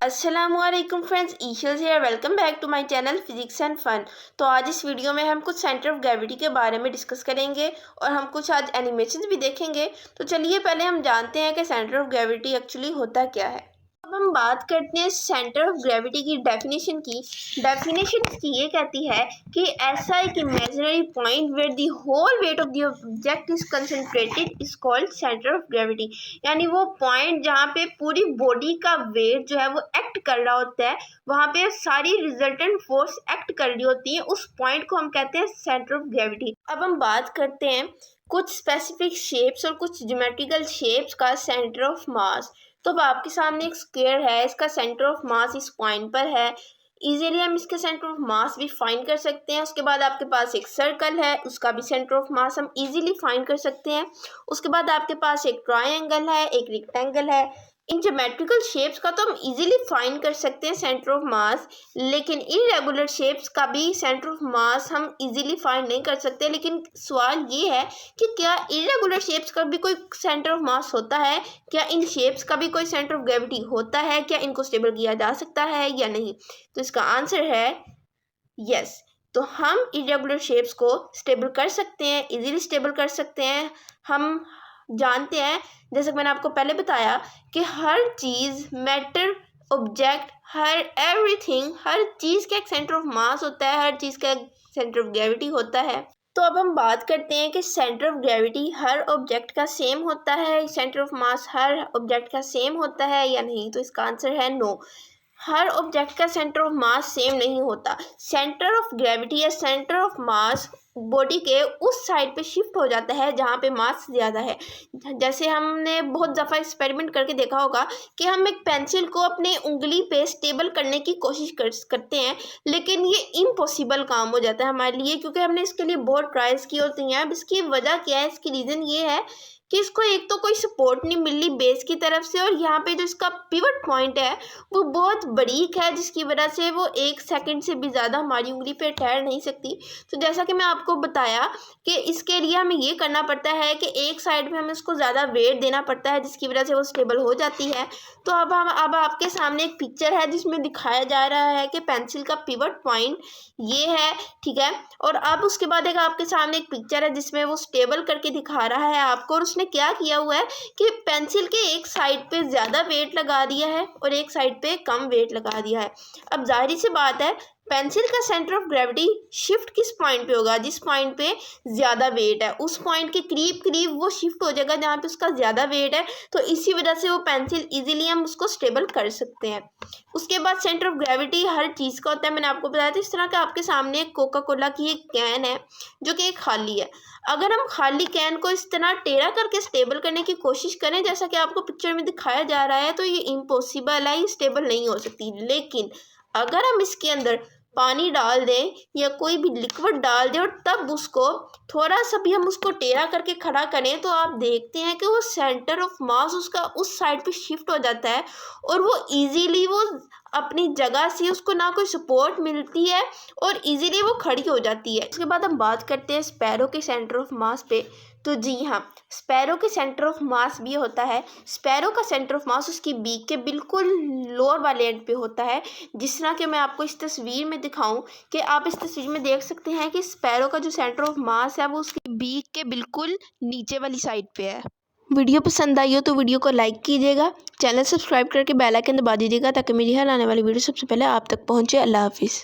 अस्सलामुअलैकुम friends, Eshal's here. Welcome back to my channel physics and fun. तो आज इस वीडियो में हम कुछ सेंटर ऑफ ग्रेविटी के बारे में डिस्कस करेंगे और हम कुछ आज एनिमेशंस भी देखेंगे। तो चलिए पहले हम जानते हैं कि सेंटर ऑफ ग्रेविटी एक्चुअली होता क्या है। अब हम बात करते हैं सेंटर ऑफ ग्रेविटी की डेफिनेशन की। डेफिनेशन ये कहती है कि ऐसा एक imaginary point where the whole weight of the object is concentrated is called centre of gravity. यानी वो पॉइंट जहाँ पे पूरी बॉडी का वेट जो है वो एक्ट कर रहा होता है, वहाँ पे सारी रिजल्टेंट फोर्स एक्ट कर रही होती है, उस पॉइंट को हम कहते हैं सेंटर ऑफ ग्रेविटी। अब हम बात करते हैं कुछ स्पेसिफिक शेप्स और कुछ ज्योमेट्रिकल शेप्स का सेंटर ऑफ मास। तो अब आपके सामने एक स्क्वायर है, इसका सेंटर ऑफ मास इस पॉइंट पर है। इजीली हम इसके सेंटर ऑफ मास भी फाइंड कर सकते हैं। उसके बाद आपके पास एक सर्कल है, उसका भी सेंटर ऑफ मास हम इजीली फाइंड कर सकते हैं। उसके बाद आपके पास एक ट्रायंगल है, एक रेक्टेंगल है। इन ज्योमेट्रिकल शेप्स का तो हम इजीली फाइंड कर सकते हैं सेंटर ऑफ मास, लेकिन इरेगुलर शेप्स का भी सेंटर ऑफ मास हम इजीली फाइंड नहीं कर सकते। लेकिन सवाल ये है कि क्या इरेगुलर शेप्स का भी कोई सेंटर ऑफ मास होता है, क्या इन शेप्स का भी कोई सेंटर ऑफ ग्रेविटी होता है, क्या इनको स्टेबल किया जा सकता है या नहीं। तो इसका आंसर है यस। तो हम इरेगुलर शेप्स को स्टेबल कर सकते हैं, इजीली स्टेबल कर सकते हैं। हम जानते हैं, जैसे मैंने आपको पहले बताया, कि हर चीज़, मैटर, ऑब्जेक्ट, एवरीथिंग, हर चीज़ का एक सेंटर ऑफ मास होता है, हर चीज़ का एक सेंटर ऑफ ग्रेविटी होता है। तो अब हम बात करते हैं कि centre of gravity her object का सेम होता है, centre of mass her object का सेम होता है या नहीं। तो इसका आंसर है नो। हर ऑब्जेक्ट का सेंटर ऑफ मास सेम नहीं होता। सेंटर ऑफ ग्रेविटी या सेंटर ऑफ मास बॉडी के उस साइड पे शिफ्ट हो जाता है जहाँ पे मास ज़्यादा है। जैसे हमने बहुत दफ़ा एक्सपेरिमेंट करके देखा होगा कि हम एक पेंसिल को अपने उंगली पे स्टेबल करने की कोशिश करते हैं, लेकिन ये इम्पॉसिबल काम हो जाता है हमारे लिए, क्योंकि हमने इसके लिए बहुत ट्रायल्स की होती हैं। अब इसकी वजह क्या है, इसकी रीज़न ये है कि इसको एक तो कोई सपोर्ट नहीं मिल रही बेस की तरफ से, और यहाँ पे जो इसका पिवट पॉइंट है वो बहुत बारीक है, जिसकी वजह से वो 1 सेकंड से भी ज़्यादा हमारी उंगली पे ठहर नहीं सकती। तो जैसा कि मैं आपको बताया कि इसके लिए हमें ये करना पड़ता है कि एक साइड में हमें उसको ज़्यादा वेट देना पड़ता है, जिसकी वजह से वो स्टेबल हो जाती है। तो अब आपके सामने एक पिक्चर है जिसमें दिखाया जा रहा है कि पेंसिल का पिवट पॉइंट ये है, ठीक है। और अब उसके बाद एक आपके सामने एक पिक्चर है जिसमें वो स्टेबल करके दिखा रहा है आपको, और उसने क्या किया हुआ है कि पेंसिल के एक साइड पे ज़्यादा वेट लगा दिया है और एक साइड पे कम वेट लगा दिया है। अब जाहिर सी बात है, पेंसिल का सेंटर ऑफ ग्रेविटी शिफ्ट किस पॉइंट पे होगा, जिस पॉइंट पे ज़्यादा वेट है, उस पॉइंट के करीब करीब वो शिफ्ट हो जाएगा जहाँ पे उसका ज़्यादा वेट है। तो इसी वजह से वो पेंसिल इजीली हम उसको स्टेबल कर सकते हैं। उसके बाद सेंटर ऑफ ग्रेविटी हर चीज़ का होता है, मैंने आपको बताया था। इस तरह का आपके सामने एक कोका कोला की एक कैन है जो कि एक खाली है। अगर हम खाली कैन को इस तरह टेढ़ा करके स्टेबल करने की कोशिश करें जैसा कि आपको पिक्चर में दिखाया जा रहा है, तो ये इम्पॉसिबल है, ये स्टेबल नहीं हो सकती। लेकिन अगर हम इसके अंदर पानी डाल दें या कोई भी लिक्विड डाल दें और तब उसको थोड़ा सा भी हम उसको टेढ़ा करके खड़ा करें, तो आप देखते हैं कि वो सेंटर ऑफ मास उसका उस साइड पे शिफ्ट हो जाता है और वो इजीली वो अपनी जगह से, उसको ना कोई सपोर्ट मिलती है और इजीली वो खड़ी हो जाती है। उसके बाद हम बात करते हैं स्पैरो के सेंटर ऑफ मास पे। तो जी हाँ, स्पैरो के सेंटर ऑफ मास भी होता है। स्पैरो का सेंटर ऑफ मास उसकी बीक के बिल्कुल लोअर वाले एंड पे होता है, जिस तरह कि मैं आपको इस तस्वीर में दिखाऊं कि आप इस तस्वीर में देख सकते हैं कि स्पैरो का जो सेंटर ऑफ मास है वो उसकी बीक के बिल्कुल नीचे वाली साइड पे है। वीडियो पसंद आई हो तो वीडियो को लाइक कीजिएगा, चैनल सब्सक्राइब करके बेल आइकन दबा दीजिएगा ताकि मेरी हर आने वाली वीडियो सबसे पहले आप तक पहुँचे। अल्लाह हाफिज़।